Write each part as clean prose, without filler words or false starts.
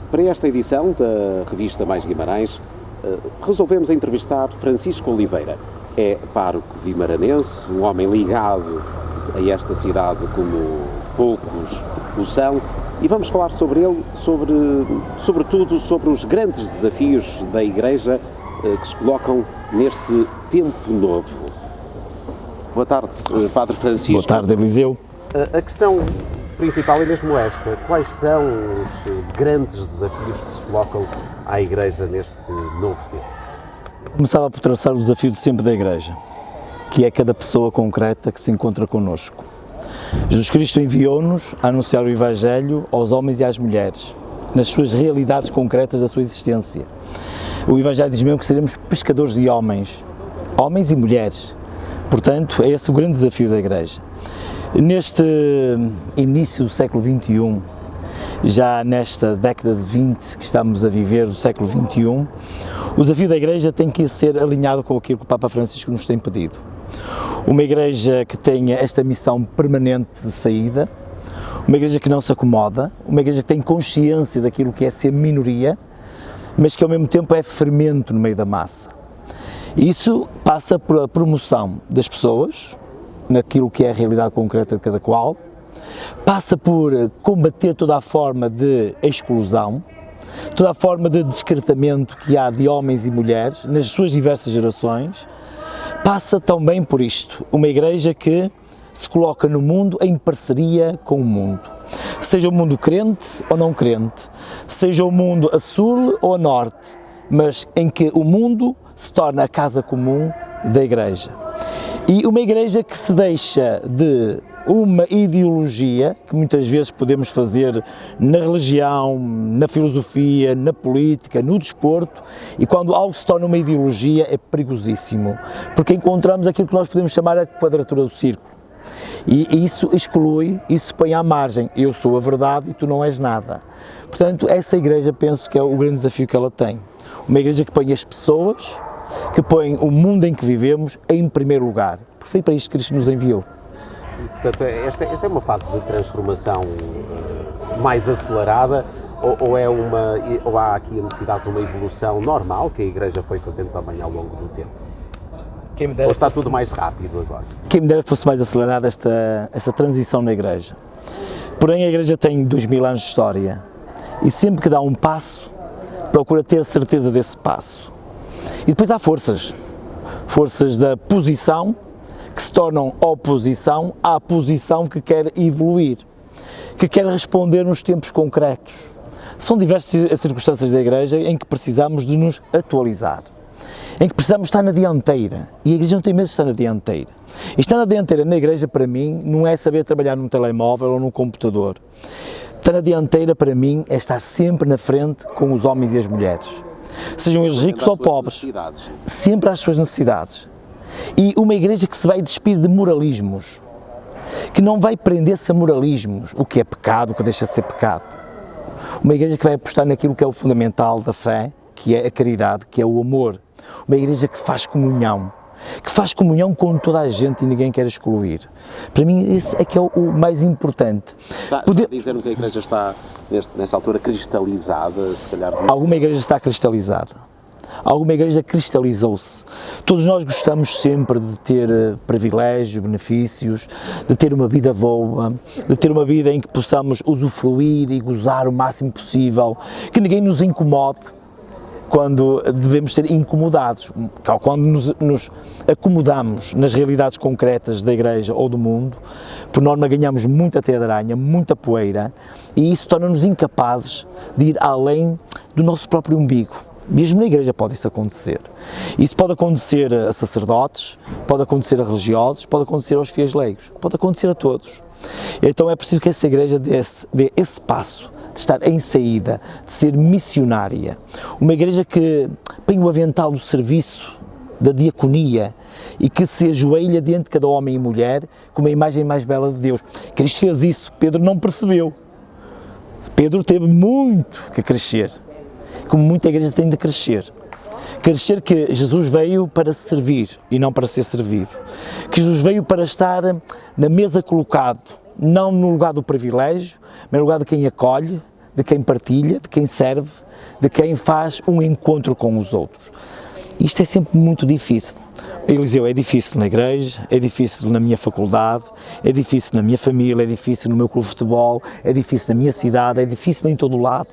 Para esta edição da revista Mais Guimarães, resolvemos entrevistar Francisco Oliveira. É pároco vimaranense, um homem ligado a esta cidade como poucos o são, e vamos falar sobre ele, sobretudo sobre os grandes desafios da Igreja que se colocam neste tempo novo. Boa tarde, Padre Francisco. Boa tarde, Eliseu. A questão principal é mesmo esta: quais são os grandes desafios que se colocam à Igreja neste novo tempo? Começava por traçar o desafio de sempre da Igreja, que é cada pessoa concreta que se encontra connosco. Jesus Cristo enviou-nos a anunciar o Evangelho aos homens e às mulheres, nas suas realidades concretas da sua existência. O Evangelho diz mesmo que seremos pescadores de homens e mulheres. Portanto, é esse o grande desafio da Igreja. Neste início do século XXI, já nesta década de 20 que estamos a viver do século XXI, o desafio da Igreja tem que ser alinhado com aquilo que o Papa Francisco nos tem pedido. Uma Igreja que tenha esta missão permanente de saída, uma Igreja que não se acomoda, uma Igreja que tem consciência daquilo que é ser minoria, mas que ao mesmo tempo é fermento no meio da massa. Isso passa pela promoção das pessoas, naquilo que é a realidade concreta de cada qual, passa por combater toda a forma de exclusão, toda a forma de descartamento que há de homens e mulheres nas suas diversas gerações, passa também por isto, uma Igreja que se coloca no mundo em parceria com o mundo, seja o mundo crente ou não crente, seja o mundo a sul ou a norte, mas em que o mundo se torna a casa comum da Igreja. E uma Igreja que se deixa de uma ideologia, que muitas vezes podemos fazer na religião, na filosofia, na política, no desporto, e quando algo se torna uma ideologia é perigosíssimo, porque encontramos aquilo que nós podemos chamar a quadratura do círculo. E isso exclui, isso põe à margem, eu sou a verdade e tu não és nada. Portanto, essa Igreja penso que é o grande desafio que ela tem. Uma Igreja que põe as pessoas, que põe o mundo em que vivemos em primeiro lugar, porque foi para isto que Cristo nos enviou. E, portanto, esta é uma fase de transformação mais acelerada, ou há aqui a necessidade de uma evolução normal que a Igreja foi fazendo também ao longo do tempo? Ou está tudo mais rápido agora? Quem me dera que fosse mais acelerada esta transição na Igreja. Porém, a Igreja tem 2000 anos de história e sempre que dá um passo, procura ter certeza desse passo. E depois há forças da posição que se tornam oposição à posição que quer evoluir, que quer responder nos tempos concretos. São diversas as circunstâncias da Igreja em que precisamos de nos atualizar, em que precisamos estar na dianteira, e a Igreja não tem medo de estar na dianteira. E estar na dianteira na Igreja, para mim, não é saber trabalhar num telemóvel ou num computador. Estar na dianteira, para mim, é estar sempre na frente com os homens e as mulheres. Sejam eles ricos ou pobres, sempre às suas necessidades. E uma Igreja que se vai despir de moralismos, que não vai prender-se a moralismos, o que é pecado, o que deixa de ser pecado. Uma Igreja que vai apostar naquilo que é o fundamental da fé, que é a caridade, que é o amor. Uma Igreja que faz comunhão com toda a gente e ninguém quer excluir. Para mim, esse é que é o mais importante. Está a dizer-me que a Igreja está, nessa altura, cristalizada, se calhar? Alguma Igreja está cristalizada. Alguma Igreja cristalizou-se. Todos nós gostamos sempre de ter privilégios, benefícios, de ter uma vida boa, de ter uma vida em que possamos usufruir e gozar o máximo possível, que ninguém nos incomode quando devemos ser incomodados, quando nos acomodamos nas realidades concretas da Igreja ou do mundo, por norma ganhamos muita teia de aranha, muita poeira, e isso torna-nos incapazes de ir além do nosso próprio umbigo. Mesmo na Igreja pode isso acontecer. Isso pode acontecer a sacerdotes, pode acontecer a religiosos, pode acontecer aos fiéis leigos, pode acontecer a todos. Então é preciso que essa Igreja dê esse passo, de estar em saída, de ser missionária. Uma Igreja que põe o avental do serviço, da diaconia, e que se ajoelha diante de cada homem e mulher com uma imagem mais bela de Deus. Cristo fez isso, Pedro não percebeu. Pedro teve muito que crescer, como muita Igreja tem de crescer. Crescer que Jesus veio para servir e não para ser servido. Que Jesus veio para estar na mesa colocado, não no lugar do privilégio, mas no lugar de quem acolhe, de quem partilha, de quem serve, de quem faz um encontro com os outros. Isto é sempre muito difícil. Eliseu, é difícil na igreja, é difícil na minha faculdade, é difícil na minha família, é difícil no meu clube de futebol, é difícil na minha cidade, é difícil em todo o lado.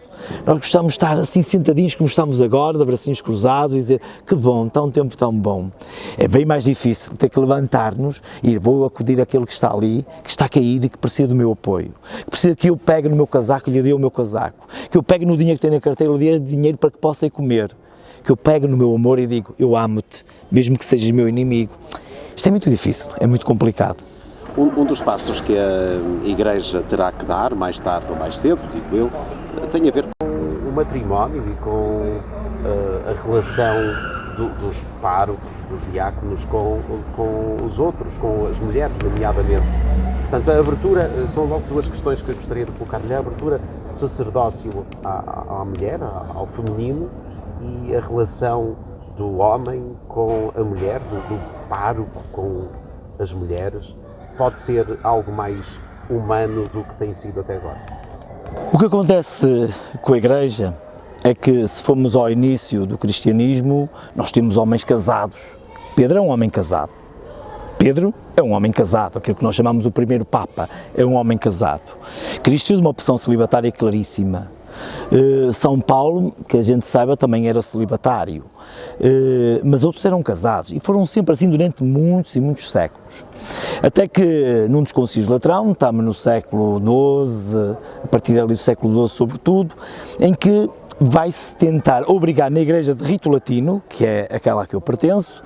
Nós gostamos de estar assim sentadinhos como estamos agora, de bracinhos cruzados e dizer que bom, está um tempo tão bom. É bem mais difícil ter que levantar-nos e vou acudir àquele que está ali, que está caído e que precisa do meu apoio. Que precisa que eu pegue no meu casaco e lhe dê o meu casaco. Que eu pegue no dinheiro que tem na carteira e lhe dê dinheiro para que possa ir comer. Que eu pego no meu amor e digo, eu amo-te, mesmo que sejas meu inimigo. Isto é muito difícil, é muito complicado. Um dos passos que a Igreja terá que dar, mais tarde ou mais cedo, digo eu, tem a ver com o matrimónio e com a relação dos párocos, dos diáconos com os outros, com as mulheres, nomeadamente. Portanto, a abertura, são logo duas questões que eu gostaria de colocar-lhe. A abertura do sacerdócio à mulher, ao feminino, e a relação do homem com a mulher, do pároco com as mulheres, pode ser algo mais humano do que tem sido até agora. O que acontece com a Igreja é que, se formos ao início do cristianismo, nós temos homens casados. Pedro é um homem casado. Pedro é um homem casado, aquilo que nós chamamos o primeiro Papa, é um homem casado. Cristo fez uma opção celibatária claríssima. São Paulo, que a gente saiba, também era celibatário, mas outros eram casados e foram sempre assim durante muitos e muitos séculos. Até que num dos concílios de Latrão, estamos no século XII, a partir dali do século XII sobretudo, em que vai-se tentar obrigar na Igreja de Rito Latino, que é aquela a que eu pertenço,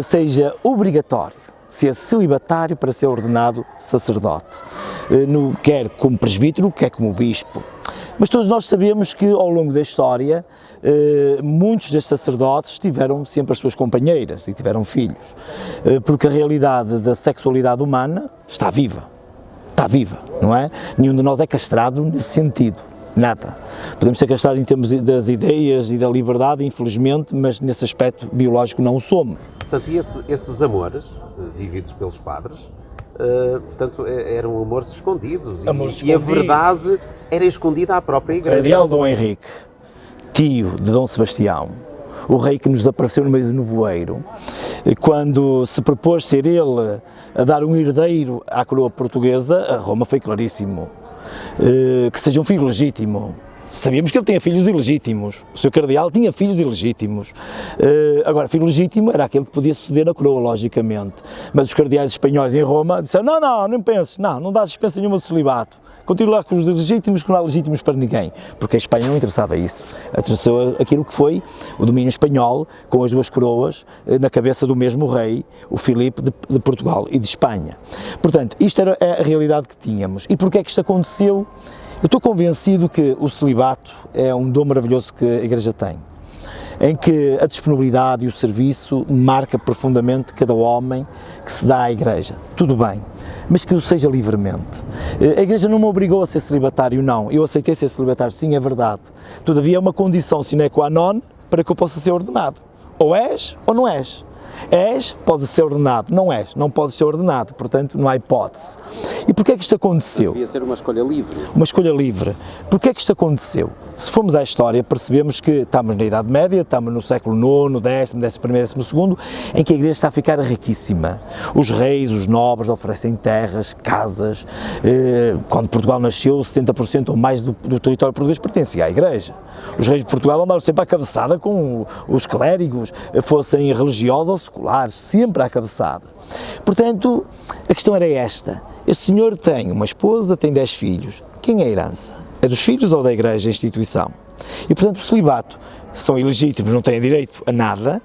seja obrigatório ser celibatário para ser ordenado sacerdote, quer como presbítero, quer como bispo. Mas todos nós sabemos que, ao longo da história, muitos destes sacerdotes tiveram sempre as suas companheiras e tiveram filhos, porque a realidade da sexualidade humana está viva, não é? Nenhum de nós é castrado nesse sentido, nada. Podemos ser castrados em termos das ideias e da liberdade, infelizmente, mas nesse aspecto biológico não o somos. Portanto, e esses amores, vividos pelos padres, portanto, eram amores escondidos, e a verdade era escondida à própria Igreja. Cardeal Dom Henrique, tio de Dom Sebastião, o rei que nos apareceu no meio do nevoeiro, quando se propôs ser ele a dar um herdeiro à coroa portuguesa, a Roma foi claríssimo, que seja um filho legítimo. Sabíamos que ele tinha filhos ilegítimos, o seu cardeal tinha filhos ilegítimos. Agora, filho legítimo era aquele que podia suceder a coroa, logicamente. Mas os cardeais espanhóis em Roma disseram, não penses, não dá dispensa nenhuma de celibato. Continua com os ilegítimos, que não há legítimos para ninguém. Porque a Espanha não interessava isso. Interessou aquilo que foi o domínio espanhol, com as duas coroas na cabeça do mesmo rei, o Filipe de Portugal e de Espanha. Portanto, isto era a realidade que tínhamos. E porquê é que isto aconteceu? Eu estou convencido que o celibato é um dom maravilhoso que a Igreja tem, em que a disponibilidade e o serviço marca profundamente cada homem que se dá à Igreja. Tudo bem, mas que o seja livremente. A Igreja não me obrigou a ser celibatário, não. Eu aceitei ser celibatário, sim, é verdade. Todavia é uma condição sine qua non para que eu possa ser ordenado. Ou és ou não és. És, podes ser ordenado, não és, não podes ser ordenado, portanto não há hipótese. E porquê é que isto aconteceu? Devia ser uma escolha livre. Uma escolha livre. Porquê é que isto aconteceu? Se formos à história, percebemos que estamos na Idade Média, estamos no século IX, X, XI, XII, em que a Igreja está a ficar riquíssima. Os reis, os nobres oferecem terras, casas. Quando Portugal nasceu, 70% ou mais do território português pertencia à Igreja. Os reis de Portugal andaram sempre à cabeçada com os clérigos, fossem religiosos ou seculares, sempre à cabeçada. Portanto, a questão era esta. Este senhor tem uma esposa, tem 10 filhos. Quem é a herança? É dos filhos ou da Igreja, a instituição? E, portanto, o celibato, são ilegítimos, não têm direito a nada,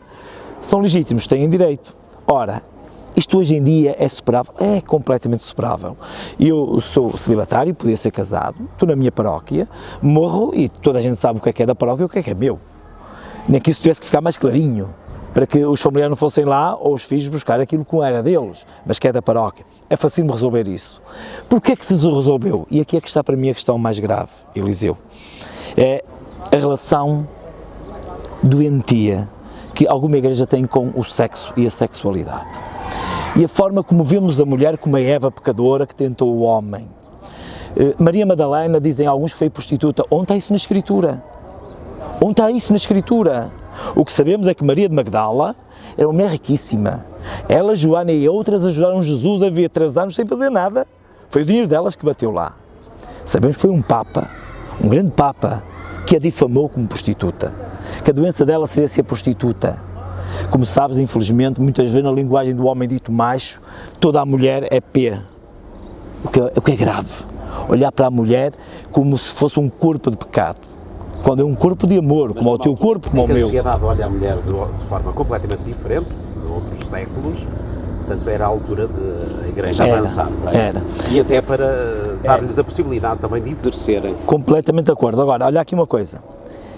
são legítimos, têm direito. Ora, isto hoje em dia é superável, é completamente superável. Eu sou celibatário, podia ser casado, estou na minha paróquia, morro e toda a gente sabe o que é da paróquia e o que é meu. Nem que isso tivesse que ficar mais clarinho, para que os familiares não fossem lá ou os filhos buscar aquilo que não era deles, mas que é da paróquia. É fácil resolver isso. Porquê é que se resolveu? E aqui é que está para mim a questão mais grave, Eliseu. É a relação doentia que alguma igreja tem com o sexo e a sexualidade. E a forma como vemos a mulher como a Eva pecadora que tentou o homem. Maria Madalena, dizem alguns, foi prostituta. Onde está isso na Escritura? Onde está isso na Escritura? O que sabemos é que Maria de Magdala era uma mulher riquíssima. Ela, Joana e outras ajudaram Jesus a viver 3 anos sem fazer nada. Foi o dinheiro delas que bateu lá. Sabemos que foi um Papa, um grande Papa, que a difamou como prostituta. Que a doença dela seria ser prostituta. Como sabes, infelizmente, muitas vezes na linguagem do homem dito macho, toda a mulher é P. O que é grave. Olhar para a mulher como se fosse um corpo de pecado. Quando é um corpo de amor, como é o teu corpo, como é o meu. A sociedade olha a mulher de forma completamente diferente, de outros séculos, portanto era a altura de a Igreja avançar. Era. E até para dar-lhes a possibilidade também de exercerem. Completamente de acordo. Agora, olha aqui uma coisa.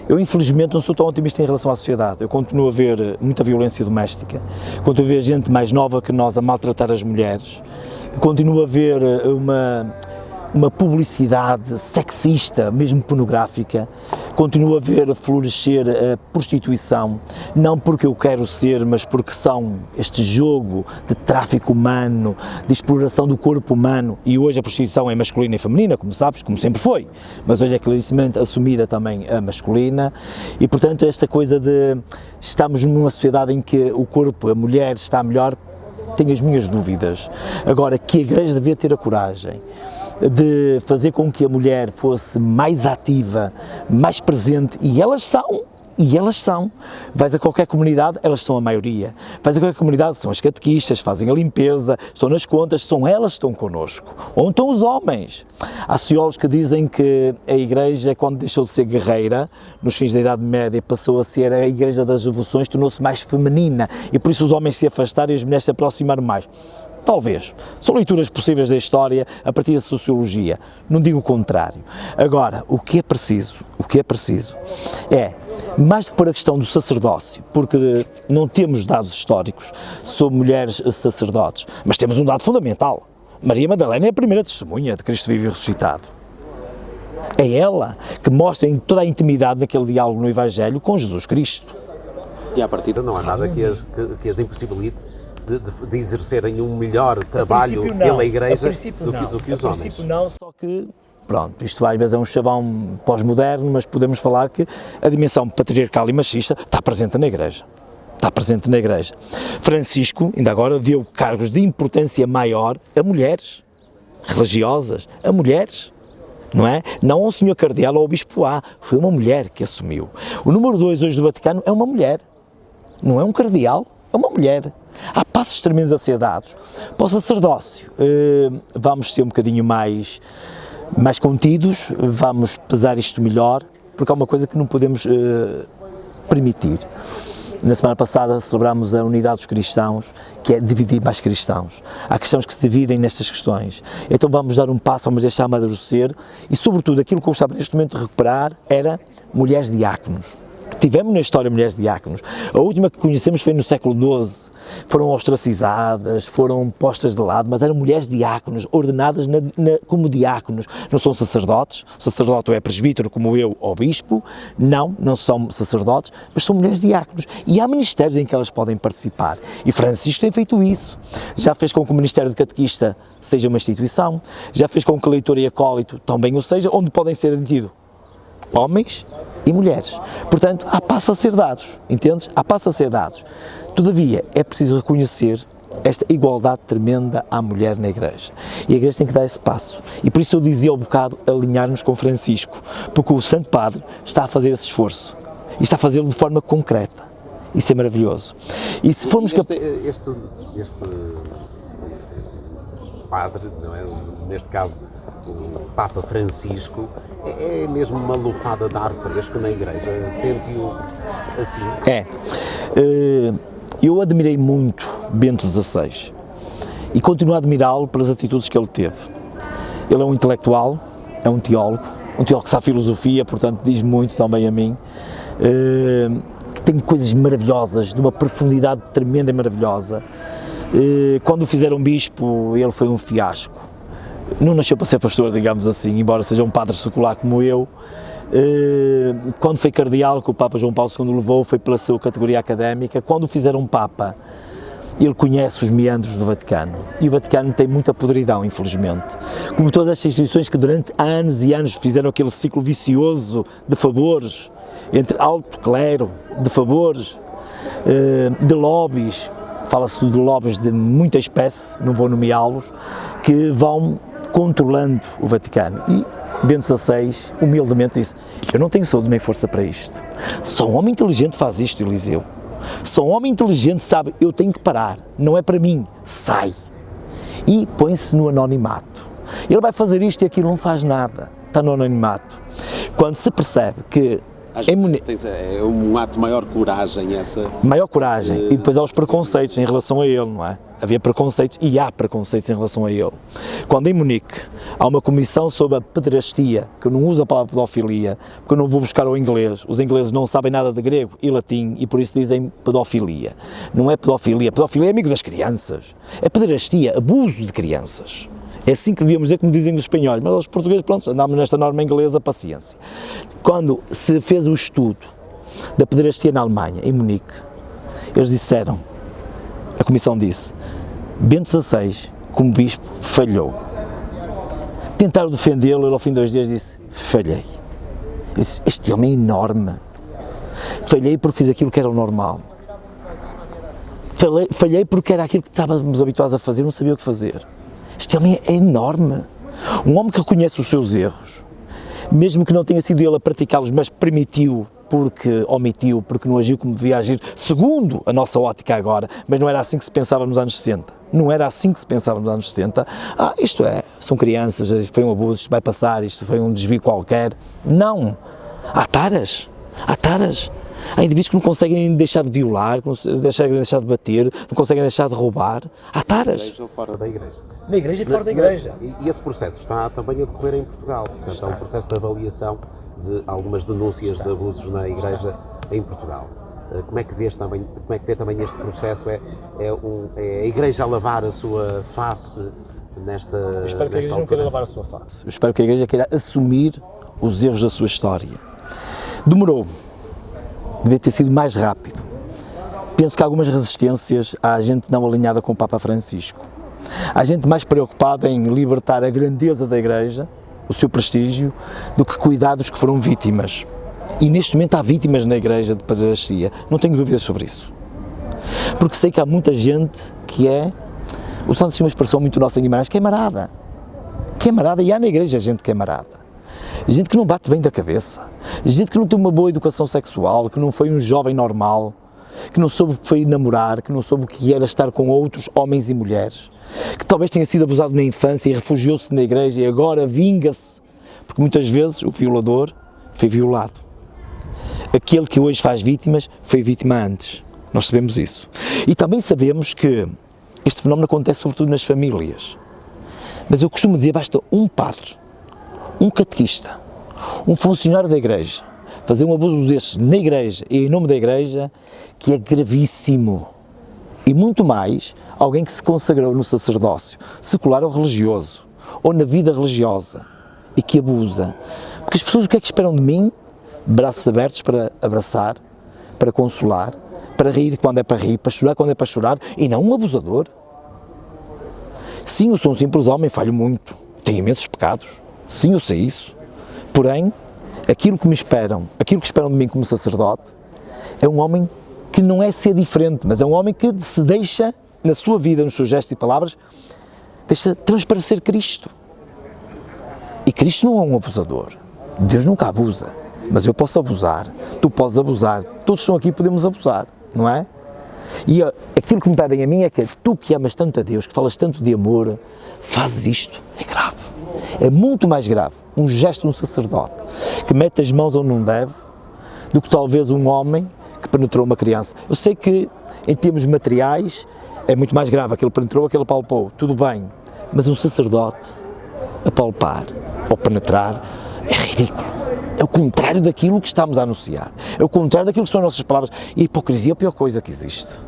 Eu, infelizmente, não sou tão otimista em relação à sociedade. Eu continuo a ver muita violência doméstica, continuo a ver gente mais nova que nós a maltratar as mulheres, continuo a ver uma publicidade sexista, mesmo pornográfica, continuo a ver florescer a prostituição, não porque eu quero ser, mas porque são este jogo de tráfico humano, de exploração do corpo humano, e hoje a prostituição é masculina e feminina, como sabes, como sempre foi, mas hoje é clarissimamente assumida também a masculina, e portanto esta coisa de estamos numa sociedade em que o corpo, a mulher está melhor, tenho as minhas dúvidas. Agora, que a Igreja devia ter a coragem de fazer com que a mulher fosse mais ativa, mais presente, e elas são, vais a qualquer comunidade, elas são a maioria, vais a qualquer comunidade, são as catequistas, fazem a limpeza, estão nas contas, são elas que estão connosco, onde estão os homens? Há sociólogos que dizem que a Igreja, quando deixou de ser guerreira, nos fins da Idade Média, passou a ser a Igreja das Devoções, tornou-se mais feminina, e por isso os homens se afastaram e as mulheres se aproximaram mais. Talvez. São leituras possíveis da história a partir da sociologia. Não digo o contrário. Agora, o que é preciso é, mais que por a questão do sacerdócio, porque não temos dados históricos sobre mulheres sacerdotes, mas temos um dado fundamental. Maria Madalena é a primeira testemunha de Cristo vivo e ressuscitado. É ela que mostra em toda a intimidade daquele diálogo no Evangelho com Jesus Cristo. E à partida não há nada que as impossibilite de exercerem um melhor trabalho pela Igreja do que os homens. A princípio não, só que, pronto, isto às vezes é um chavão pós-moderno, mas podemos falar que a dimensão patriarcal e machista está presente na Igreja. Está presente na Igreja. Francisco, ainda agora, deu cargos de importância maior a mulheres religiosas, a mulheres. Não é? Não ao senhor cardeal ou ao bispo A, foi uma mulher que assumiu. O número 2 hoje do Vaticano é uma mulher, não é um cardeal, é uma mulher. Há passos tremendos a ser dados. Para o sacerdócio, vamos ser um bocadinho mais contidos, vamos pesar isto melhor, porque há uma coisa que não podemos permitir. Na semana passada celebrámos a unidade dos cristãos, que é dividir mais cristãos. Há cristãos que se dividem nestas questões. Então vamos dar um passo, vamos deixar amadurecer e, sobretudo, aquilo que eu gostava neste momento de recuperar era mulheres diáconos. Tivemos na história mulheres diáconos. A última que conhecemos foi no século XII. Foram ostracizadas, foram postas de lado, mas eram mulheres diáconos, ordenadas como diáconos. Não são sacerdotes, o sacerdote é presbítero como eu ou bispo, não são sacerdotes, mas são mulheres diáconos. E há ministérios em que elas podem participar. E Francisco tem feito isso. Já fez com que o Ministério de Catequista seja uma instituição, já fez com que leitor e acólito também o seja, onde podem ser admitidos homens e mulheres. Portanto, há passos a ser dados, entendes? Há passos a ser dados. Todavia, é preciso reconhecer esta igualdade tremenda à mulher na Igreja. E a Igreja tem que dar esse passo. E por isso eu dizia ao bocado alinhar-nos com Francisco, porque o Santo Padre está a fazer esse esforço. E está a fazê-lo de forma concreta. Isso é maravilhoso. E se formos este padre, não é? Neste caso o Papa Francisco, é mesmo uma lufada de ar fresco na Igreja, sente-o assim? É. Eu admirei muito Bento XVI e continuo a admirá-lo pelas atitudes que ele teve. Ele é um intelectual, é um teólogo que sabe filosofia, portanto diz muito também a mim, que tem coisas maravilhosas, de uma profundidade tremenda e maravilhosa. Quando o fizeram bispo, ele foi um fiasco. Não nasceu para ser pastor, digamos assim, embora seja um padre secular como eu. Quando foi cardeal, que o Papa João Paulo II levou, foi pela sua categoria académica. Quando o fizeram Papa, ele conhece os meandros do Vaticano, e o Vaticano tem muita podridão, infelizmente, como todas estas instituições que durante anos e anos fizeram aquele ciclo vicioso de favores, entre alto clero, de favores, de lobbies, fala-se de lobbies de muita espécie, não vou nomeá-los, que vão controlando o Vaticano. E Bento XVI, humildemente, disse: eu não tenho saúde nem força para isto. Só um homem inteligente faz isto, Eliseu. Só um homem inteligente sabe, eu tenho que parar, não é para mim, sai. E põe-se no anonimato. Ele vai fazer isto e aquilo, não faz nada, está no anonimato. Quando se percebe que é um ato de maior coragem essa... Maior coragem, e depois há os preconceitos em relação a ele, não é? Havia preconceitos e há preconceitos em relação a ele. Quando em Munique há uma comissão sobre a pederastia, que eu não uso a palavra pedofilia, porque eu não vou buscar o inglês, os ingleses não sabem nada de grego e latim e por isso dizem pedofilia. Não é pedofilia, pedofilia é amigo das crianças, é pederastia, abuso de crianças. É assim que devíamos dizer, como dizem os espanhóis, mas os portugueses, pronto, andamos nesta norma inglesa, paciência. Quando se fez o estudo da pederastia na Alemanha, em Munique, eles disseram, a comissão disse, Bento XVI, como bispo, falhou. Tentaram defendê-lo, ele ao fim de 2 dias disse, falhei. Eu disse, este homem é enorme. Falhei porque fiz aquilo que era o normal. Falhei porque era aquilo que estávamos habituados a fazer, não sabia o que fazer. Este homem é enorme, um homem que reconhece os seus erros, mesmo que não tenha sido ele a praticá-los, mas permitiu, porque omitiu, porque não agiu como devia agir, segundo a nossa ótica agora, mas não era assim que se pensava nos anos 60, não era assim que se pensava nos anos 60, isto é, são crianças, foi um abuso, isto vai passar, isto foi um desvio qualquer, não, há taras, há indivíduos que não conseguem deixar de violar, que não conseguem deixar de bater, não conseguem deixar de roubar, há taras. Na igreja ou fora da igreja? Na igreja e fora da igreja. E esse processo está também a decorrer em Portugal, portanto há um processo de avaliação de algumas denúncias de abusos na igreja em Portugal. Como é que vê também este processo? É a igreja a lavar a sua face nesta altura? Eu espero que a igreja não queira lavar a sua face. Eu espero que a igreja queira assumir os erros da sua história. Demorou. Devia ter sido mais rápido. Penso que há algumas resistências à gente não alinhada com o Papa Francisco. Há gente mais preocupada em libertar a grandeza da Igreja, o seu prestígio, do que cuidar dos que foram vítimas. E neste momento há vítimas na Igreja de pederastia, não tenho dúvidas sobre isso. Porque sei que há muita gente que é, o Santo Senhor expressou muito nossa em Guimarães, que é marada. E há na Igreja gente que é marada. Gente que não bate bem da cabeça, gente que não tem uma boa educação sexual, que não foi um jovem normal, que não soube o que foi namorar, que não soube o que era estar com outros homens e mulheres, que talvez tenha sido abusado na infância e refugiou-se na igreja e agora vinga-se, porque muitas vezes o violador foi violado. Aquele que hoje faz vítimas foi vítima antes, nós sabemos isso. E também sabemos que este fenómeno acontece sobretudo nas famílias, mas eu costumo dizer, basta um padre, um catequista, um funcionário da igreja, fazer um abuso destes na igreja e em nome da igreja, que é gravíssimo. E muito mais, alguém que se consagrou no sacerdócio, secular ou religioso, ou na vida religiosa, e que abusa. Porque as pessoas o que é que esperam de mim? Braços abertos para abraçar, para consolar, para rir quando é para rir, para chorar quando é para chorar, e não um abusador. Sim, eu sou um simples homem, falho muito, tenho imensos pecados, sim, eu sei isso. Porém, aquilo que me esperam, aquilo que esperam de mim como sacerdote, é um homem que não é ser diferente, mas é um homem que se deixa, na sua vida, nos seus gestos e palavras, deixa transparecer Cristo. E Cristo não é um abusador. Deus nunca abusa. Mas eu posso abusar, tu podes abusar, todos estão aqui e podemos abusar, não é? E aquilo que me pedem a mim é que tu que amas tanto a Deus, que falas tanto de amor, fazes isto. É grave. É muito mais grave um gesto de um sacerdote que mete as mãos onde não deve, do que talvez um homem que penetrou uma criança. Eu sei que, em termos materiais, é muito mais grave aquele penetrou, aquele palpou, tudo bem, mas um sacerdote apalpar ou penetrar é ridículo. É o contrário daquilo que estamos a anunciar, é o contrário daquilo que são as nossas palavras, e a hipocrisia é a pior coisa que existe,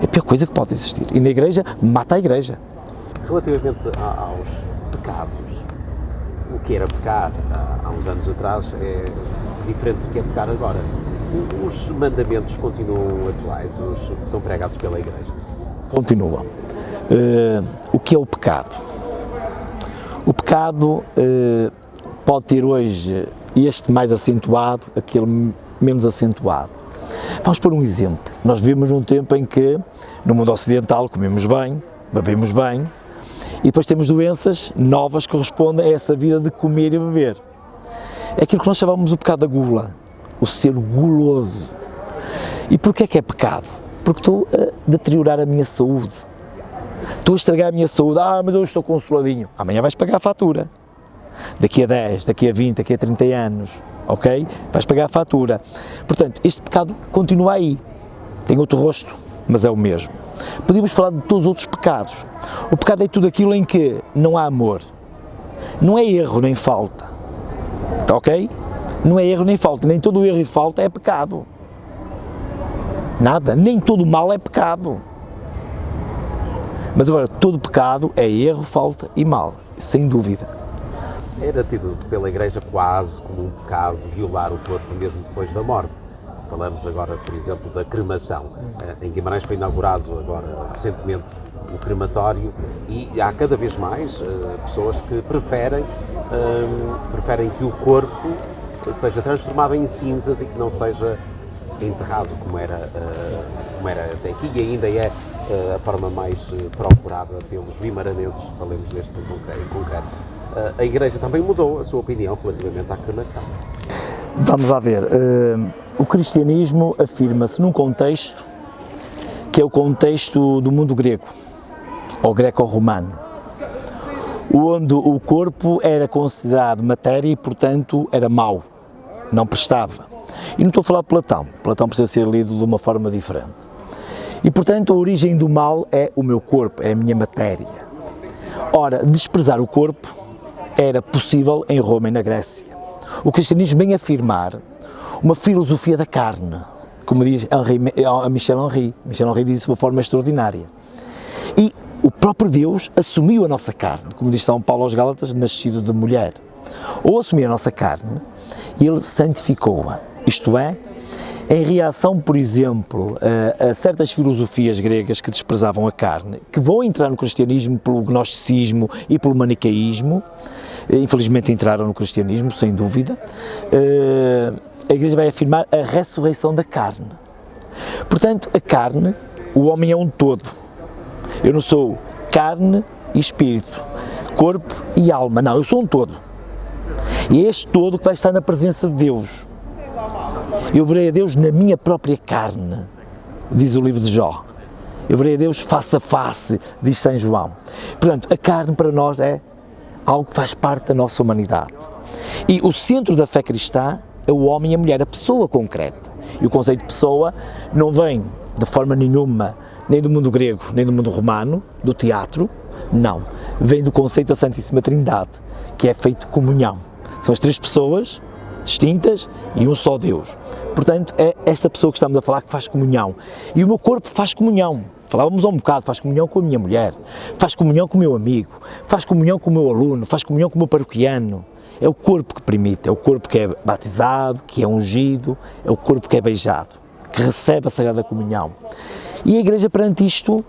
é a pior coisa que pode existir, e na igreja, mata a igreja. Relativamente aos pecados, o que era pecar há uns anos atrás é diferente do que é pecar agora. Os mandamentos continuam atuais, os que são pregados pela Igreja? Continua. O que é o pecado? O pecado pode ter hoje este mais acentuado, aquele menos acentuado. Vamos por um exemplo. Nós vivemos num tempo em que, no mundo ocidental, comemos bem, bebemos bem, e depois temos doenças novas que correspondem a essa vida de comer e beber. É aquilo que nós chamamos o pecado da gula, o ser guloso. E porquê é que é pecado? Porque estou a deteriorar a minha saúde. Estou a estragar a minha saúde. Mas eu estou consoladinho. Amanhã vais pagar a fatura. Daqui a 10, daqui a 20, daqui a 30 anos. Ok? Vais pagar a fatura. Portanto, este pecado continua aí. Tem outro rosto, mas é o mesmo. Podíamos falar de todos os outros pecados. O pecado é tudo aquilo em que não há amor. Não é erro nem falta. Ok? Não é erro nem falta. Nem todo erro e falta é pecado. Nada. Nem todo mal é pecado. Mas agora, todo pecado é erro, falta e mal. Sem dúvida. Era tido pela Igreja quase como um pecado violar o corpo mesmo depois da morte. Falamos agora, por exemplo, da cremação. Em Guimarães foi inaugurado agora recentemente o crematório e há cada vez mais pessoas que preferem que o corpo seja transformado em cinzas e que não seja enterrado como era até aqui, e ainda é a forma mais procurada pelos vimaranenses, falemos neste em concreto. A Igreja também mudou a sua opinião relativamente à cremação. Vamos lá ver. O cristianismo afirma-se num contexto que é o contexto do mundo grego, ou greco-romano, onde o corpo era considerado matéria e, portanto, era mau, não prestava. E não estou a falar de Platão. Platão precisa ser lido de uma forma diferente. E, portanto, a origem do mal é o meu corpo, é a minha matéria. Ora, desprezar o corpo era possível em Roma e na Grécia. O cristianismo vem afirmar uma filosofia da carne, como diz Michel Henry. Michel Henry diz isso de uma forma extraordinária. E o próprio Deus assumiu a nossa carne, como diz São Paulo aos Gálatas, nascido de mulher. Ou assumiu a nossa carne e ele santificou-a. Isto é, em reação, por exemplo, a certas filosofias gregas que desprezavam a carne, que vão entrar no cristianismo pelo gnosticismo e pelo manicaísmo, infelizmente entraram no cristianismo, sem dúvida, a Igreja vai afirmar a ressurreição da carne. Portanto, a carne, o homem é um todo. Eu não sou carne e espírito, corpo e alma, não, eu sou um todo. E é este todo que vai estar na presença de Deus. Eu verei a Deus na minha própria carne, diz o livro de Jó. Eu verei a Deus face a face, diz São João. Portanto, a carne para nós é algo que faz parte da nossa humanidade. E o centro da fé cristã é o homem e a mulher, a pessoa concreta. E o conceito de pessoa não vem de forma nenhuma, nem do mundo grego, nem do mundo romano, do teatro, não. Vem do conceito da Santíssima Trindade, que é feito de comunhão. São as três pessoas distintas e um só Deus. Portanto, é esta pessoa que estamos a falar que faz comunhão. E o meu corpo faz comunhão. Falávamos há um bocado, faz comunhão com a minha mulher, faz comunhão com o meu amigo, faz comunhão com o meu aluno, faz comunhão com o meu paroquiano. É o corpo que permite, é o corpo que é batizado, que é ungido, é o corpo que é beijado, que recebe a Sagrada Comunhão. E a Igreja, perante isto,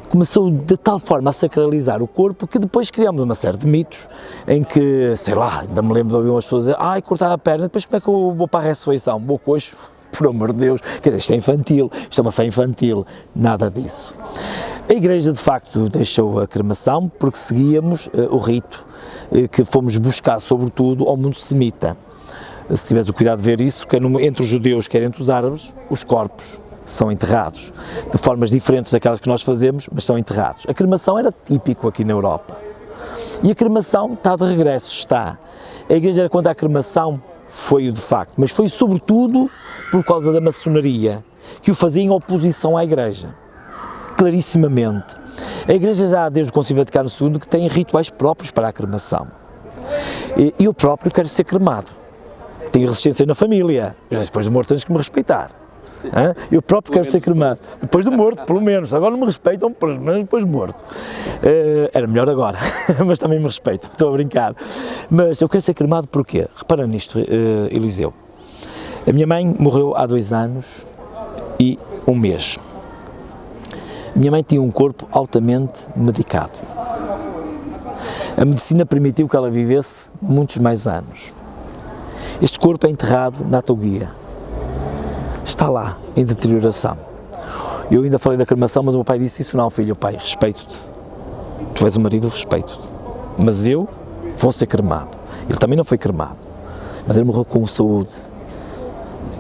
começou de tal forma a sacralizar o corpo que depois criamos uma série de mitos em que, sei lá, ainda me lembro de ouvir umas pessoas dizer cortar a perna, depois como é que eu vou para a ressurreição? Vou coxo? Por amor de Deus, quer dizer, isto é infantil, isto é uma fé infantil, nada disso. A Igreja, de facto, deixou a cremação porque seguíamos o rito que fomos buscar, sobretudo, ao mundo semita. Se tiveres o cuidado de ver isso, quer entre os judeus, quer entre os árabes, os corpos são enterrados, de formas diferentes daquelas que nós fazemos, mas são enterrados. A cremação era típico aqui na Europa. E a cremação está de regresso, está. A Igreja, quanto à cremação, foi o de facto, mas foi sobretudo por causa da maçonaria, que o fazia em oposição à Igreja, clarissimamente. A Igreja já, desde o Concílio Vaticano II, que tem rituais próprios para a cremação. E eu próprio quero ser cremado. Tenho resistência na família, mas depois de morto tens que me respeitar. Eu próprio quero ser cremado, depois de morto, pelo menos. Agora não me respeitam, pelo menos depois de morto. Era melhor agora, mas também me respeitam, estou a brincar. Mas eu quero ser cremado porquê? Repara nisto, Eliseu. A minha mãe morreu há 2 anos e 1 mês. Minha mãe tinha um corpo altamente medicado. A medicina permitiu que ela vivesse muitos mais anos. Este corpo é enterrado na Atoguia. Está lá, em deterioração. Eu ainda falei da cremação, mas o meu pai disse isso: não, filho, pai, respeito-te. Tu és o marido, respeito-te. Mas eu vou ser cremado. Ele também não foi cremado, mas ele morreu com saúde.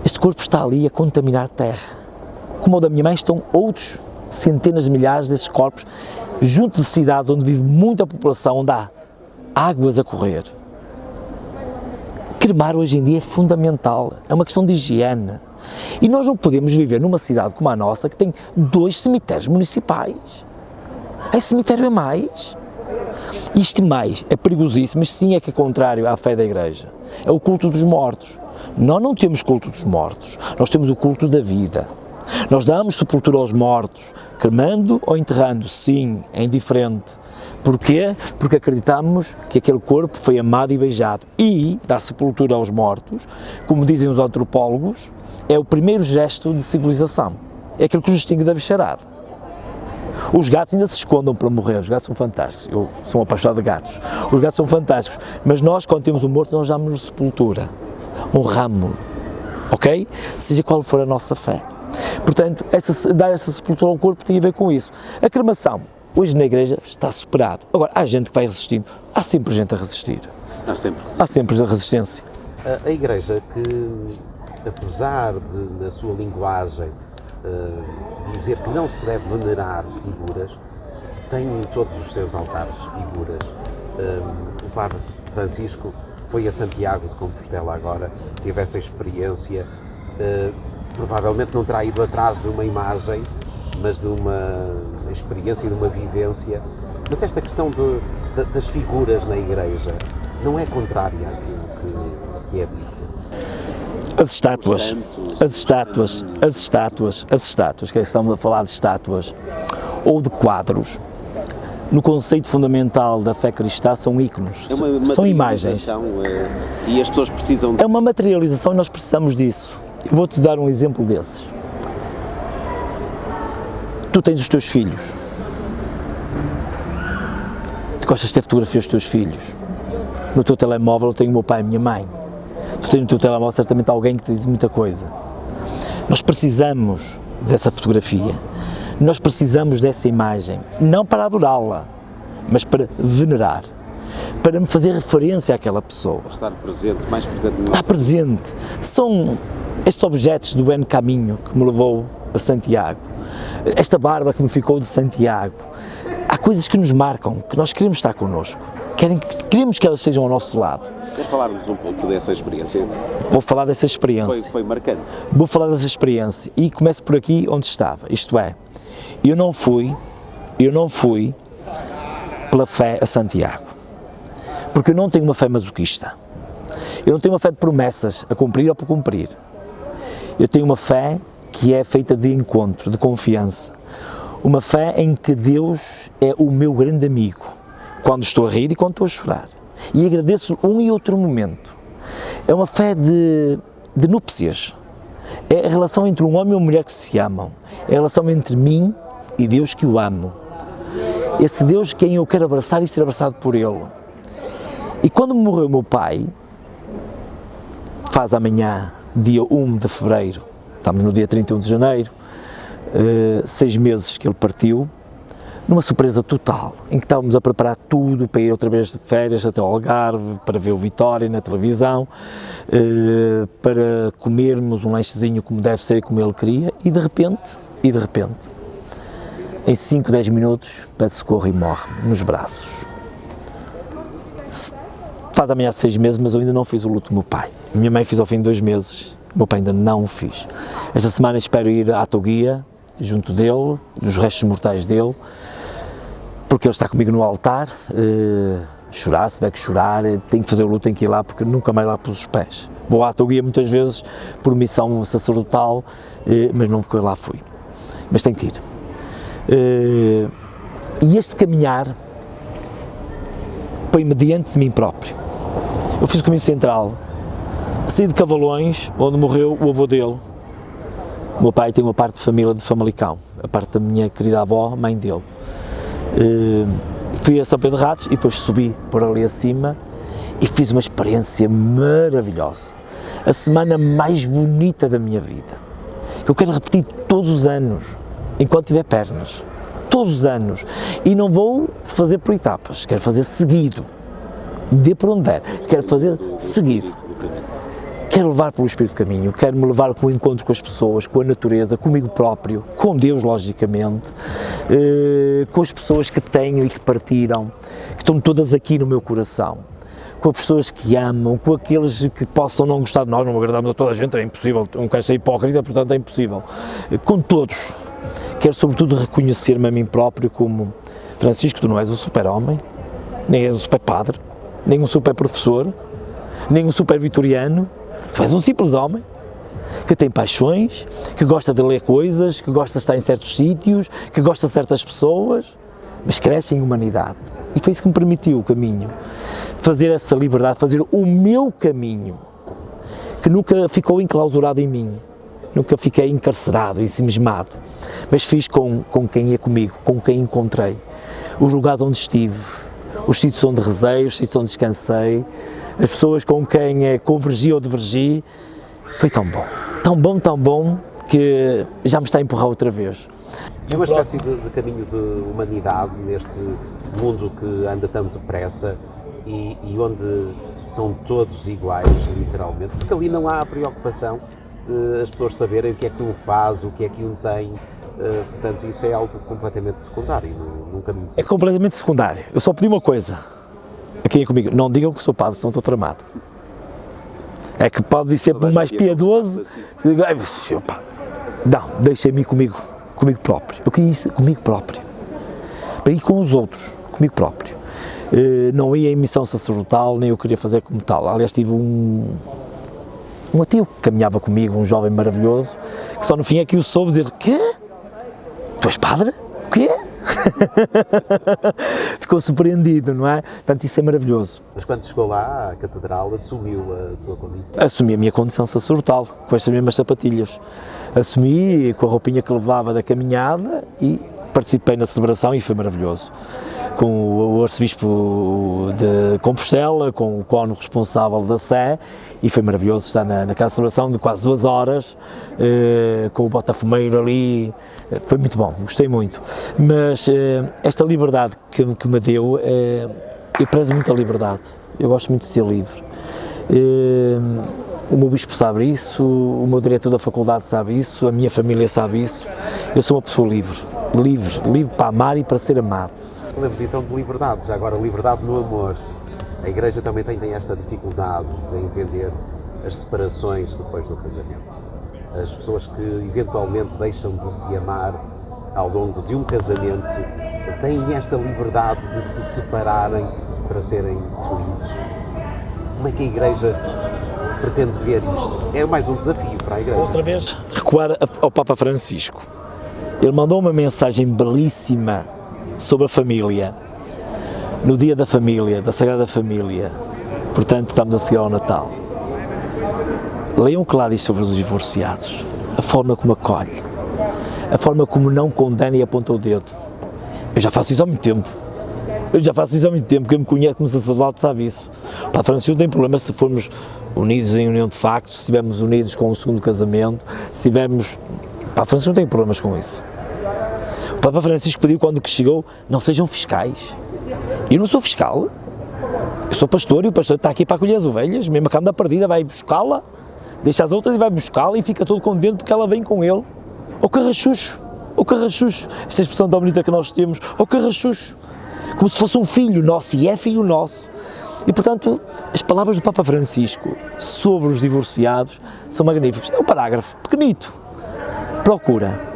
Este corpo está ali a contaminar a terra. Como o da minha mãe, estão outros centenas de milhares desses corpos junto de cidades onde vive muita população, onde há águas a correr. Cremar hoje em dia é fundamental, é uma questão de higiene. E nós não podemos viver numa cidade como a nossa que tem 2 cemitérios municipais. É cemitério a mais. Isto mais é perigosíssimo, mas sim é que é contrário à fé da Igreja. É o culto dos mortos. Nós não temos culto dos mortos, nós temos o culto da vida. Nós damos sepultura aos mortos, cremando ou enterrando, sim, é indiferente. Porquê? Porque acreditamos que aquele corpo foi amado e beijado. E dar sepultura aos mortos, como dizem os antropólogos, é o primeiro gesto de civilização. É aquilo que nos distingue da bicharada. Os gatos ainda se escondam para morrer, os gatos são fantásticos, eu sou um apaixonado de gatos. Os gatos são fantásticos, mas nós, quando temos um morto, nós damos-nos sepultura, honramo-lo, ok? Seja qual for a nossa fé. Portanto, dar essa sepultura ao corpo tem a ver com isso. A cremação, hoje na Igreja, está superado. Agora, há gente que vai resistindo, há sempre gente a resistir. Há sempre a resistência. A Igreja que, apesar de, na sua linguagem, dizer que não se deve venerar figuras, tem em todos os seus altares figuras. O Padre Francisco foi a Santiago de Compostela agora, teve essa experiência, provavelmente não terá ido atrás de uma imagem, mas de uma experiência, de uma vivência. Mas esta questão das figuras na Igreja não é contrária àquilo que é dito? As estátuas, que estamos a falar de estátuas ou de quadros, no conceito fundamental da fé cristã são ícones, são imagens. E as pessoas precisam disso. É uma materialização e nós precisamos disso. Eu vou-te dar um exemplo desses. Tu tens os teus filhos. Tu gostas de ter fotografias dos teus filhos. No teu telemóvel eu tenho o meu pai e a minha mãe. Tu tens no teu telemóvel certamente alguém que te diz muita coisa. Nós precisamos dessa fotografia, nós precisamos dessa imagem, não para adorá-la, mas para venerar, para me fazer referência àquela pessoa. Estar presente, mais presente. Está presente. São estes objetos do bom caminho que me levou a Santiago, esta barba que me ficou de Santiago. Há coisas que nos marcam, que nós queremos estar connosco, queremos que elas estejam ao nosso lado. Quer falarmos um pouco dessa experiência? Vou falar dessa experiência. Foi marcante. Vou falar dessa experiência e começo por aqui onde estava, isto é, eu não fui pela fé a Santiago, porque eu não tenho uma fé masoquista, eu não tenho uma fé de promessas a cumprir ou por cumprir, eu tenho uma fé que é feita de encontro, de confiança, uma fé em que Deus é o meu grande amigo, quando estou a rir e quando estou a chorar. E agradeço um e outro momento. É uma fé de núpcias. É a relação entre um homem e uma mulher que se amam. É a relação entre mim e Deus que o amo. Esse Deus quem eu quero abraçar e ser abraçado por Ele. E quando morreu o meu pai, faz amanhã, dia 1 de fevereiro, estamos no dia 31 de janeiro, 6 meses que ele partiu, numa surpresa total, em que estávamos a preparar tudo para ir outra vez de férias até ao Algarve, para ver o Vitória na televisão, para comermos um lanchezinho como deve ser e como ele queria, e de repente, em 5, 10 minutos, pede socorro e morre nos braços. Faz amanhã 6 meses, mas eu ainda não fiz o luto do meu pai. Minha mãe fez ao fim de 2 meses, o meu pai ainda não o fiz. Esta semana espero ir à Atoguia, junto dele, dos restos mortais dele, porque ele está comigo no altar, chorar, se tiver que chorar, tenho que fazer o luto, tenho que ir lá, porque nunca mais lá pus os pés. Vou à Atoguia muitas vezes por missão sacerdotal, mas não lá fui, mas tenho que ir. E este caminhar põe-me diante de mim próprio. Eu fiz o caminho central, saí de Cavalões, onde morreu o avô dele, O meu pai tem uma parte de família de Famalicão, a parte da minha querida avó, mãe dele. Fui a São Pedro de Ratos e depois subi por ali acima e fiz uma experiência maravilhosa. A semana mais bonita da minha vida. Eu quero repetir todos os anos, enquanto tiver pernas. Todos os anos. E não vou fazer por etapas, quero fazer seguido. Dê por onde der, quero fazer seguido. Quero levar pelo Espírito do Caminho, quero me levar com o encontro com as pessoas, com a natureza, comigo próprio, com Deus, logicamente, com as pessoas que tenho e que partiram, que estão todas aqui no meu coração, com as pessoas que amam, com aqueles que possam não gostar de nós, não agradamos a toda a gente, é impossível, não quero ser hipócrita, portanto é impossível. Com todos, quero sobretudo reconhecer-me a mim próprio como Francisco, tu não és um super-homem, nem és um super-padre, nem um super-professor, nem um super-vitoriano. Tu és um simples homem, que tem paixões, que gosta de ler coisas, que gosta de estar em certos sítios, que gosta de certas pessoas, mas cresce em humanidade. E foi isso que me permitiu o caminho, fazer essa liberdade, fazer o meu caminho, que nunca ficou enclausurado em mim, nunca fiquei encarcerado, ensimismado, mas fiz com quem ia comigo, com quem encontrei, os lugares onde estive, os sítios onde rezei, os sítios onde descansei, as pessoas com quem convergi ou divergi, foi tão bom que já me está a empurrar outra vez. E uma espécie de caminho de humanidade neste mundo que anda tão depressa e onde são todos iguais, literalmente, porque ali não há a preocupação de as pessoas saberem o que é que um faz, o que é que um tem, portanto isso é algo completamente secundário num caminho de... É completamente secundário. Eu só pedi uma coisa. Aqui é comigo, não digam que sou padre, senão estou tramado. É que pode ser mais piedoso. Assim. Não, deixem-me comigo próprio. Eu queria isso comigo próprio. Para ir com os outros, comigo próprio. Não ia em missão sacerdotal, nem eu queria fazer como tal. Aliás, tive um tio que caminhava comigo, um jovem maravilhoso, que só no fim é que o soube dizer: quê? Tu és padre? O quê? Ficou surpreendido, não é? Portanto, isso é maravilhoso. Mas quando chegou lá à catedral, assumiu a sua condição? Assumi a minha condição sacerdotal, com estas mesmas sapatilhas. Assumi com a roupinha que levava da caminhada e participei na celebração e foi maravilhoso. Com o arcebispo de Compostela, com o cono responsável da Sé, e foi maravilhoso estar naquela celebração de quase 2 horas, com o botafumeiro ali, foi muito bom, gostei muito. Mas esta liberdade que me deu, eu prezo muito a liberdade, eu gosto muito de ser livre. O meu bispo sabe isso, o meu diretor da faculdade sabe isso, a minha família sabe isso. Eu sou uma pessoa livre para amar e para ser amado. Falamos então de liberdade, já agora liberdade no amor. A Igreja também tem esta dificuldade de entender as separações depois do casamento. As pessoas que eventualmente deixam de se amar ao longo de um casamento têm esta liberdade de se separarem para serem felizes. Como é que a Igreja pretende ver isto? É mais um desafio para a Igreja. Outra vez, recuar ao Papa Francisco. Ele mandou uma mensagem belíssima sobre a família, no dia da família, da Sagrada Família, portanto estamos a seguir ao Natal. Leiam o que lá diz sobre os divorciados, a forma como acolhe, a forma como não condena e aponta o dedo. Eu já faço isso há muito tempo, quem me conhece como sacerdote sabe isso. O Papa Francisco não tem problema se formos unidos em união de facto, se estivermos unidos com o segundo casamento, se tivermos... O Papa Francisco não tem problemas com isso. O Papa Francisco pediu quando que chegou, não sejam fiscais. Eu não sou fiscal, eu sou pastor e o pastor está aqui para acolher as ovelhas, mesmo que anda perdida vai buscá-la, deixa as outras e vai buscá-la e fica todo contente porque ela vem com ele. Ou carrachucho, esta expressão tão bonita que nós temos, ou carrachucho, como se fosse um filho nosso e é filho nosso. E portanto, as palavras do Papa Francisco sobre os divorciados são magníficas. É um parágrafo pequenito, procura.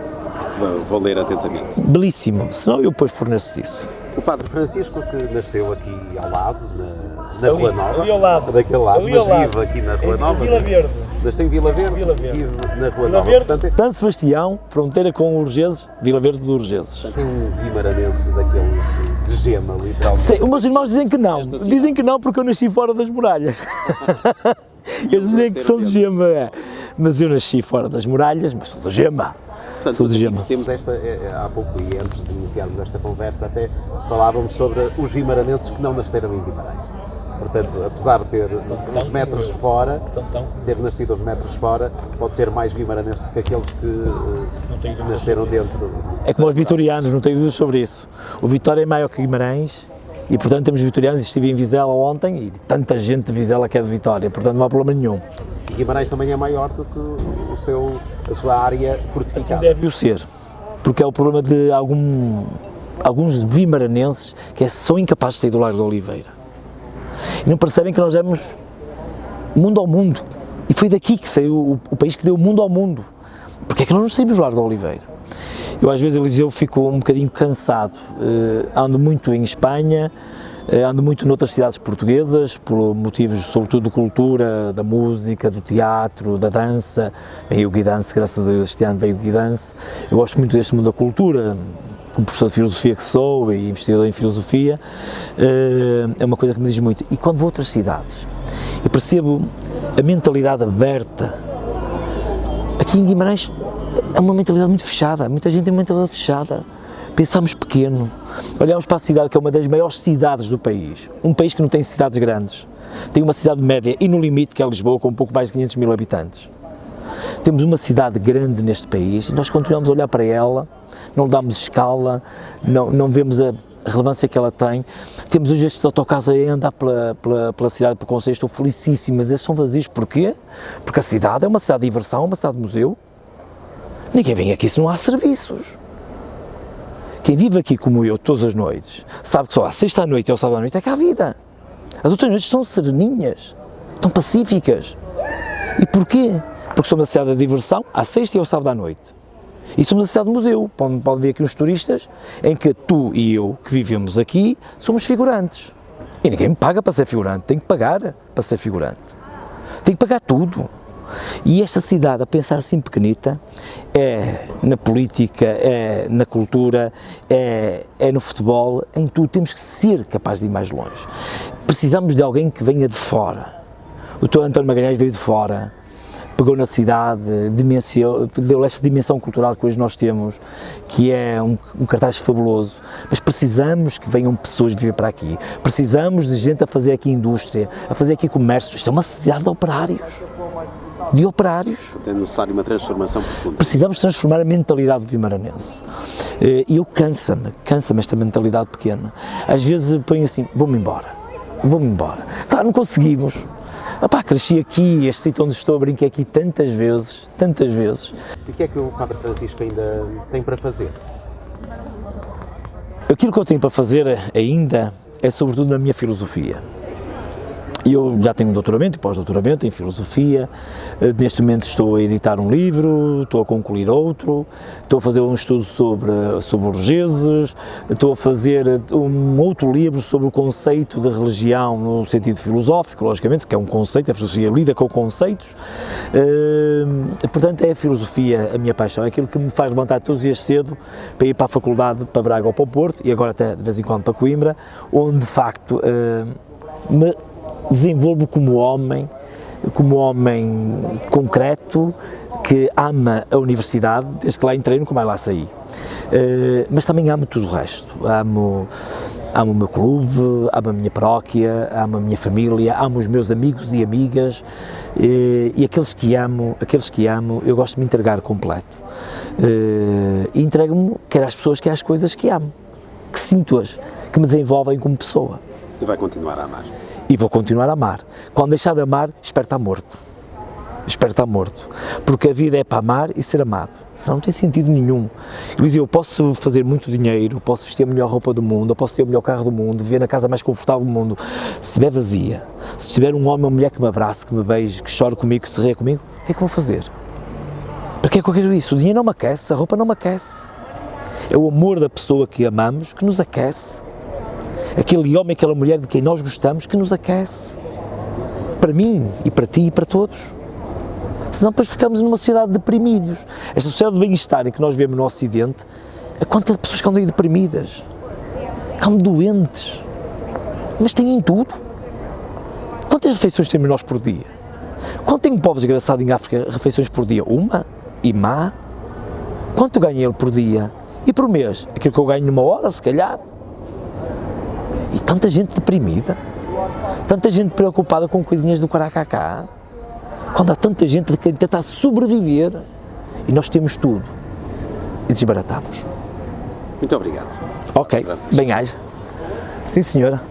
Vou ler atentamente. Belíssimo, senão eu depois forneço disso. O Padre Francisco, que nasceu aqui ao lado, na Rua Nova, ali ao lado, daquele lado, ali mas ao lado, vive aqui na Rua Nova. Vila Verde. Nasceu em Vila Verde, vive na Rua Nova. Portanto, São Sebastião, fronteira com Urgeses, Vila Verde de Urgeses. Tem um vimaranense daqueles de gema, literalmente. Sei, os meus irmãos dizem que não porque eu nasci fora das muralhas. Eles dizem que sou de Gema, mas eu nasci fora das muralhas, mas sou de Gema. Portanto, Sou de Gema. temos esta, há pouco, e antes de iniciarmos esta conversa, até falávamos sobre os vimaranenses que não nasceram em Guimarães. Portanto, apesar de ter uns metros fora, ter nascido uns metros fora, pode ser mais vimaranense do que aqueles que nasceram dentro. É como os vitorianos, não tenho dúvidas sobre isso. O Vitória é maior que Guimarães e, portanto, temos vitorianos. Estive em Vizela ontem e tanta gente de Vizela que é de Vitória, portanto, não há problema nenhum. E Guimarães também é maior do que a sua área fortificada. Assim deve o ser, porque é o problema de alguns vimaranenses que são incapazes de sair do Largo da Oliveira. E não percebem que nós damos mundo ao mundo. E foi daqui que saiu o país que deu mundo ao mundo. Porque é que nós não saímos do Largo da Oliveira? Eu às vezes, Eliseu, fico um bocadinho cansado. Ando muito em Espanha, ando muito noutras cidades portuguesas, por motivos sobretudo de cultura, da música, do teatro, da dança. Veio o Guidance, graças a Deus este ano veio o Guidance. Eu gosto muito deste mundo da cultura, como professor de filosofia que sou e investigador em filosofia, é uma coisa que me diz muito. E quando vou a outras cidades, eu percebo a mentalidade aberta. Aqui em Guimarães é uma mentalidade muito fechada, muita gente tem uma mentalidade fechada. Pensamos pequeno, olhamos para a cidade que é uma das maiores cidades do país, um país que não tem cidades grandes, tem uma cidade média e no limite que é Lisboa com um pouco mais de 500 mil habitantes. Temos uma cidade grande neste país e nós continuamos a olhar para ela, não lhe damos escala, não vemos a relevância que ela tem. Temos hoje estes autocarros a andar pela cidade, pelo concelho, estou felicíssimo, mas esses são vazios. Porquê? Porque a cidade é uma cidade de diversão, uma cidade de museu. Ninguém vem aqui se não há serviços. Quem vive aqui como eu todas as noites, sabe que só à sexta à noite e ao sábado à noite é que há vida. As outras noites são sereninhas, estão pacíficas. E porquê? Porque somos a cidade da diversão à sexta e ao sábado à noite. E somos a cidade de museu. Pode ver aqui uns turistas em que tu e eu, que vivemos aqui, somos figurantes. E ninguém me paga para ser figurante, tem que pagar para ser figurante. Tem que pagar tudo. E esta cidade, a pensar assim pequenita, é na política, é na cultura, é no futebol, em tudo. Temos que ser capazes de ir mais longe. Precisamos de alguém que venha de fora. O Dr. António Magalhães veio de fora, pegou na cidade, deu esta dimensão cultural que hoje nós temos, que é um cartaz fabuloso, mas precisamos que venham pessoas viver para aqui, precisamos de gente a fazer aqui indústria, a fazer aqui comércio. Isto é uma cidade de operários. É necessário uma transformação profunda. Precisamos transformar a mentalidade do vimaranense. E eu cansa-me esta mentalidade pequena. Às vezes ponho assim, vou-me embora. Claro, não conseguimos. Cresci aqui, este sítio onde estou, brinquei aqui tantas vezes. E o que é que o Padre Francisco ainda tem para fazer? Aquilo que eu tenho para fazer ainda é sobretudo na minha filosofia. Eu já tenho um doutoramento e pós-doutoramento em filosofia, neste momento estou a editar um livro, estou a concluir outro, estou a fazer um estudo sobre Borgeses, estou a fazer um outro livro sobre o conceito de religião no sentido filosófico, logicamente, que é um conceito, a filosofia lida com conceitos, portanto é a filosofia a minha paixão, é aquilo que me faz levantar todos os dias cedo para ir para a faculdade, para Braga ou para o Porto, e agora até de vez em quando para Coimbra, onde de facto me desenvolvo como homem concreto, que ama a universidade, desde que lá entrei, nunca mais lá saí. Mas também amo tudo o resto, amo o meu clube, amo a minha paróquia, amo a minha família, amo os meus amigos e amigas, e aqueles que amo, eu gosto de me entregar completo. E entrego-me quer às pessoas, quer às coisas que amo, que sinto-as, que me desenvolvem como pessoa. E vai continuar a amar. E vou continuar a amar. Quando deixar de amar, espero estar morto. Porque a vida é para amar e ser amado. Senão não tem sentido nenhum. Eu posso fazer muito dinheiro, posso vestir a melhor roupa do mundo, eu posso ter o melhor carro do mundo, viver na casa mais confortável do mundo. Se estiver vazia, se tiver um homem ou uma mulher que me abrace, que me beije, que chore comigo, que se ria comigo, o que é que eu vou fazer? Para que é que eu quero isso? O dinheiro não me aquece, a roupa não me aquece. É o amor da pessoa que amamos que nos aquece. Aquele homem, aquela mulher de quem nós gostamos que nos aquece, para mim e para ti e para todos. Senão depois ficamos numa sociedade de deprimidos. Esta sociedade de bem-estar em que nós vemos no Ocidente, a quantas pessoas que andam aí deprimidas, que andam doentes, mas têm tudo. Quantas refeições temos nós por dia? Quanto tem um pobre desgraçado em África refeições por dia? Uma? E má? Quanto ganha ele por dia? E por mês? Aquilo que eu ganho numa hora, se calhar. E tanta gente deprimida, tanta gente preocupada com coisinhas do caracacá, quando há tanta gente que tenta sobreviver e nós temos tudo e desbaratamos. Muito obrigado. Ok, bem haja. Sim, senhora.